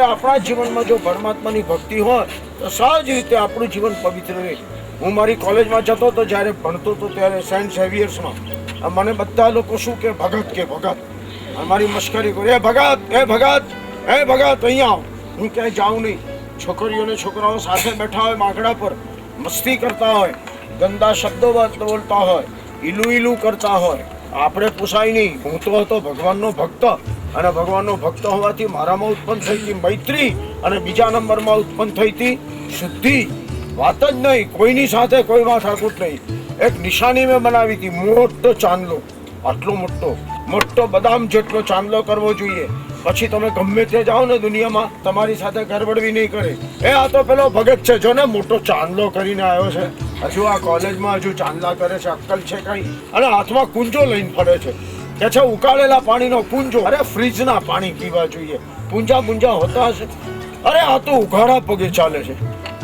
આપણા જીવનમાં જો પરમાત્માની ભક્તિ હોય તો સહજ રીતે આપણું જીવન પવિત્ર રહે. હું મારી કોલેજમાં જતો હતો, જ્યારે ભણતો હતો ત્યારે સેન્ટ ઝેવિયર્સમાં, મને બધા લોકો શું કે ભગત કે ભગત, મારી મશ્કરી કરે, એ ભગત એ ભગત એ ભગત અહીંયા આવ. હું ક્યાંય જાઉં નહીં. છોકરીઓ અને છોકરાઓ સાથે બેઠા હોય, માકડા પર મસ્તી કરતા હોય, ગંદા શબ્દો બોલતા હોય, ઈલું ઈલું કરતા હોય, આપણે પૂછાય નહીં. હું તો હતો ભગવાનનો ભક્ત, અને ભગવાનનો ભક્ત હોવાથી મારામાં ઉત્પન્ન થઈ હતી મૈત્રી, અને બીજા નંબરમાં ઉત્પન્ન થઈ હતી શુદ્ધિ. વાત જ નહીં, કોઈની સાથે કોઈ માથાકૂટ નહીં. એક નિશાની મેં બનાવી હતી, મોટો ચાંદલો, આટલો મોટો મોટો બદામ જેટલો ચાંદલો કરવો જોઈએ. પછી તમે ગમે તે જાઓ ને દુનિયામાં, તમારી સાથે ગરબડવી નહીં કરે. એ આ તો પેલો ભગત છે, જો ને મોટો ચાંદલો કરીને આવ્યો છે, હજુ આ કોલેજમાં હજુ ચાંદલા કરે છે, અક્કલ છે કઈ? અને હાથમાં કુંજો લઈને ફરે છે, કે છે ઉકાળેલા પાણીનો કુંજો. અરે ફ્રીજના પાણી પીવા જોઈએ, પૂંજા પૂંજા હોતા હશે. અરે આ તો ઉઘાડા પગે ચાલે છે.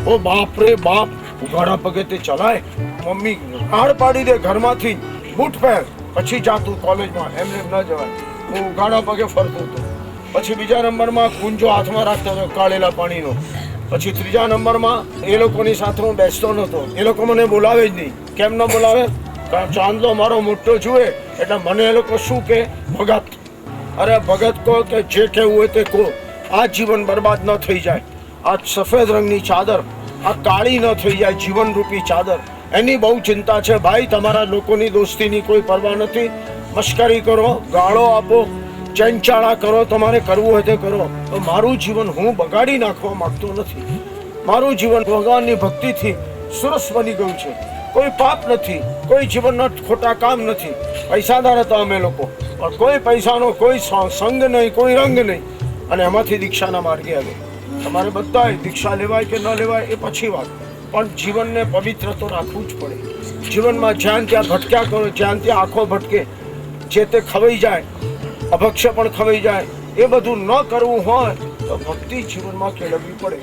ઓ બાપ રે બાપ, ઉઘાડા પગે તે ચલાય? મમ્મી હાડ પાડી દે ઘરમાંથી, બૂટ પહેર પછી જા તું કોલેજમાં. એમને ન જવાય. હું ઉઘાડા પગે ફરતો હતો. પછી બીજા નંબરમાં કુંજો હાથમાં રાખતો હતો ઉકાળેલા પાણીનો. પછી ત્રીજા નંબરમાં એ લોકોની સાથે હું બેસતો નહોતો. એ લોકો મને બોલાવે જ નહીં. કેમ ન બોલાવે? કારણ ચાંદલો મારો મોટો જુએ એટલે મને એ લોકો શું કે ભગત. અરે ભગત કહો કે જે કહેવું હોય તે કહો, આ જીવન બરબાદ ન થઈ જાય. આ સફેદ રંગની ચાદર આ કાળી ન થઈ જાય, જીવનરૂપી ચાદર, એની બહુ ચિંતા છે ભાઈ. તમારા લોકોની દોસ્તીની કોઈ પરવા નથી. મશ્કરી કરો, ગાળો આપો, ચેનચાળા કરો, તમારે કરવું હોય તે કરો. મારું જીવન હું બગાડી નાખવા માંગતો નથી. મારું જીવન ભગવાનની ભક્તિથી સુરસ બની ગયું છે. કોઈ પાપ નથી, કોઈ જીવનના ખોટા કામ નથી. પૈસાદાર હતા અમે લોકો, પણ કોઈ પૈસાનો કોઈ સંગ નહીં, કોઈ રંગ નહીં. અને એમાંથી દીક્ષાના માર્ગે આવ્યો. તમારે બધાય દીક્ષા લેવાય કે ન લેવાય એ પછી વાત, પણ જીવનને પવિત્ર તો રાખવું જ પડે. જીવનમાં જ્યાં ત્યાં ભટક્યા કરો, જ્યાં ત્યાં આંખો ભટકે, જે તે ખવાઈ જાય, અભક્ષ્ય પણ ખવાઈ જાય, એ બધું ન કરવું હોય તો ભક્તિ જીવનમાં કેળવવી પડે.